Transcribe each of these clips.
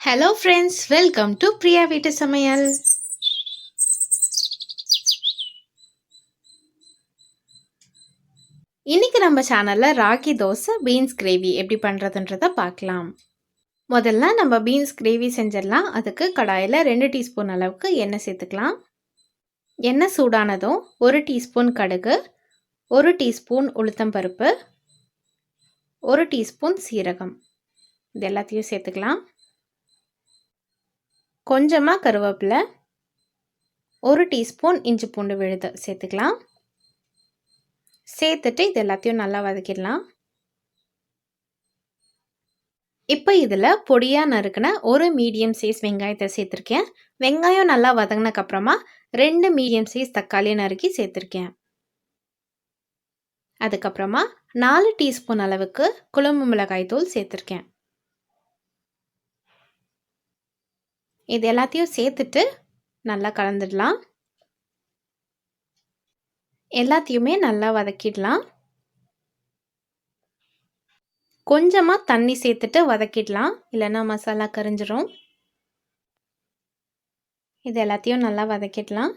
Hello friends, welcome to Priya வீட்டு சமையல். இன்னைக்கு நம்ம சேனல்ல ராகி தோசை பீன்ஸ் கிரேவி எப்படி பண்ணுறதுன்றத பார்க்கலாம். முதல்ல நம்ம பீன்ஸ் கிரேவி செஞ்சிடலாம். அதுக்கு கடாயில் 2 டீஸ்பூன் அளவுக்கு எண்ணெய் சேர்த்துக்கலாம். எண்ணெய் சூடானதும் 1 டீஸ்பூன் கடுகு, 1 டீஸ்பூன் உளுத்தம்பருப்பு, 1 டீஸ்பூன் சீரகம், இது எல்லாத்தையும் சேர்த்துக்கலாம். கொஞ்சமாக கருவேப்பிலை, 1 டீஸ்பூன் இஞ்சி பூண்டு விழுது சேர்த்துக்கலாம். சேர்த்துட்டு இது எல்லாத்தையும் நல்லா வதக்கிடலாம். இப்போ இதில் பொடியாக நறுக்கின ஒரு மீடியம் சைஸ் வெங்காயத்தை சேர்த்துருக்கேன். வெங்காயம் நல்லா வதங்கினதுக்கப்புறமா 2 மீடியம் சைஸ் தக்காளியை நறுக்கி சேர்த்துருக்கேன். அதுக்கப்புறமா 4 டீஸ்பூன் அளவுக்கு குழம்பு மிளகாய் தூள் சேர்த்துருக்கேன். இது எல்லாத்தையும் சேர்த்துட்டு நல்லா கலந்துடலாம். எல்லாத்தையுமே நல்லா வதக்கிடலாம். கொஞ்சமாக தண்ணி சேர்த்துட்டு வதக்கிடலாம், இல்லைன்னா மசாலா கரிஞ்சிரும். இது எல்லாத்தையும் நல்லா வதக்கிடலாம்.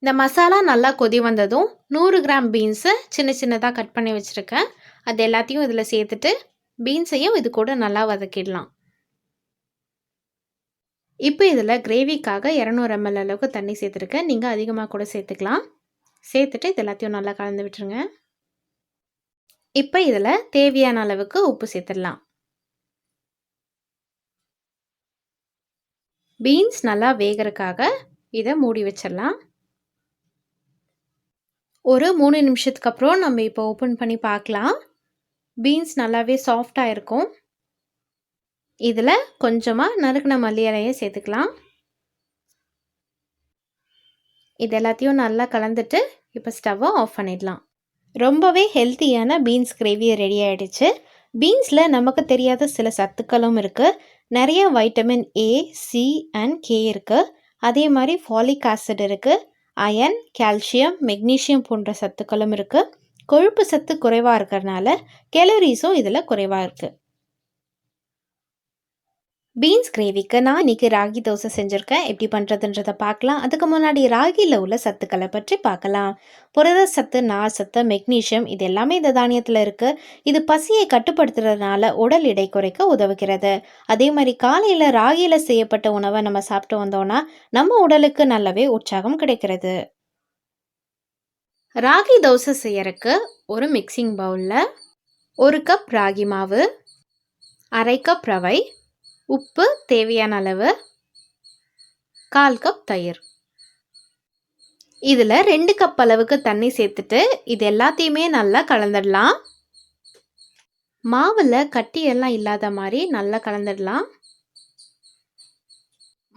இந்த மசாலா நல்லா கொதி வந்ததும் 100 கிராம் பீன்ஸை சின்ன சின்னதாக கட் பண்ணி வச்சுருக்கேன். அது எல்லாத்தையும் இதில் சேர்த்துட்டு பீன்ஸையும் இது கூட நல்லா வதக்கிடலாம். இப்போ இதில் கிரேவிக்காக 200 ml அளவுக்கு தண்ணி சேர்த்துருக்கேன். நீங்கள் அதிகமாக கூட சேர்த்துக்கலாம். சேர்த்துட்டு இது எல்லாத்தையும் நல்லா கலந்து விட்டுருங்க. இப்போ இதில் தேவையான அளவுக்கு உப்பு சேர்த்துடலாம். பீன்ஸ் நல்லா வேகிறதுக்காக இதை மூடி வச்சிடலாம். ஒரு 3 நிமிஷத்துக்கு அப்புறம் நம்ம இப்போ ஓப்பன் பண்ணி பார்க்கலாம். பீன்ஸ் நல்லாவே சாஃப்டாக இருக்கும். இதில் கொஞ்சமாக நறுக்கின மல்லி இலையை சேர்த்துக்கலாம். இது எல்லாத்தையும் நல்லா கலந்துட்டு இப்போ ஸ்டவ்வை ஆஃப் பண்ணிடலாம். ரொம்பவே ஹெல்த்தியான பீன்ஸ் கிரேவி ரெடி ஆகிடுச்சு. பீன்ஸில் நமக்கு தெரியாத சில சத்துக்களும் இருக்குது. நிறைய vitamin A, C and K இருக்குது. அதே மாதிரி ஃபாலிக் ஆசிட் இருக்குது. அயன், கால்சியம், மெக்னீஷியம் போன்ற சத்துக்களும் இருக்குது. கொழுப்பு சத்து குறைவாக இருக்கிறதுனால கேலரிஸும் இதில் குறைவாக இருக்குது. பீன்ஸ் கிரேவிக்கு நான் இன்றைக்கி ராகி தோசை செஞ்சுருக்கேன். எப்படி பண்ணுறதுன்றதை பார்க்கலாம். அதுக்கு முன்னாடி ராகியில் உள்ள சத்துக்களை பற்றி பார்க்கலாம். புரத சத்து, நார் சத்து, மெக்னீஷியம் இது எல்லாமே இந்த தானியத்தில் இருக்குது. இது பசியை கட்டுப்படுத்துறதுனால உடல் எடை குறைக்க உதவுகிறது. அதே மாதிரி காலையில் ராகியில் செய்யப்பட்ட உணவை நம்ம சாப்பிட்டு வந்தோன்னா நம்ம உடலுக்கு நல்லாவே உற்சாகம் கிடைக்கிறது. ராகி தோசை செய்யறதுக்கு ஒரு மிக்சிங் பவுலில் 1 கப் ராகி மாவு, 1/2 கப் ரவை, உப்பு தேவையான அளவு, 1/4 கப் தயிர், இதில் 2 கப் அளவுக்கு தண்ணி சேர்த்துட்டு இது எல்லாத்தையுமே நல்லா கலந்துடலாம். மாவில் கட்டியெல்லாம் இல்லாத மாதிரி நல்லா கலந்துடலாம்.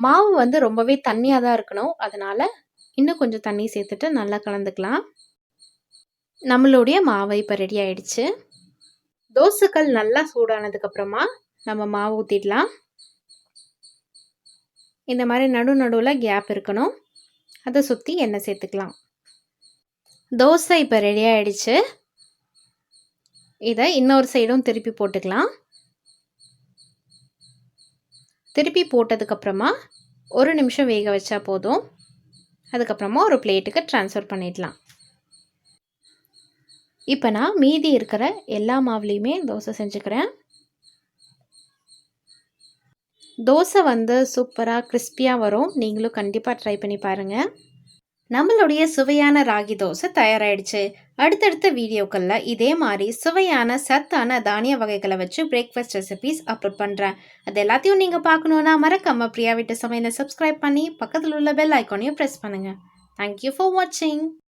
மாவு ரொம்பவே தண்ணியாக தான் இருக்கணும். அதனால் இன்னும் கொஞ்சம் தண்ணி சேர்த்துட்டு நல்லா கலந்துக்கலாம். நம்மளுடைய மாவு இப்போ ரெடி ஆயிடுச்சு. தோசைக்கல் நல்லா சூடானதுக்கப்புறமா நம்ம மாவு ஊற்றிடலாம். இந்த மாதிரி நடுவில் கேப் இருக்கணும். அதை சுற்றி எண்ணெய் சேர்த்துக்கலாம். தோசை இப்போ ரெடி ஆகிடுச்சு. இதை இன்னொரு சைடும் திருப்பி போட்டுக்கலாம். திருப்பி போட்டதுக்கப்புறமா 1 நிமிஷம் வேக வச்சா போதும். அதுக்கப்புறமா ஒரு பிளேட்டுக்கு ட்ரான்ஸ்ஃபர் பண்ணிடலாம். இப்போ நான் மீதி இருக்கிற எல்லா மாவுலேயுமே தோசை செஞ்சுக்கிறேன். தோசை சூப்பராக கிறிஸ்பியாக வரும். நீங்களும் கண்டிப்பாக ட்ரை பண்ணி பாருங்கள். நம்மளுடைய சுவையான ராகி தோசை தயாராகிடுச்சு. அடுத்தடுத்த வீடியோக்களில் இதே மாதிரி சுவையான சத்தான தானிய வகைகளை வச்சு பிரேக்ஃபாஸ்ட் ரெசிபீஸ் அப்லோட் பண்ணுறேன். அது எல்லாத்தையும் நீங்கள் பார்க்கணுன்னா மறக்காம பிரியா வீட்டு சமையலை சப்ஸ்கிரைப் பண்ணி பக்கத்தில் உள்ள பெல் ஐக்கானையும் ப்ரெஸ் பண்ணுங்கள். தேங்க்யூ ஃபார் வாட்சிங்.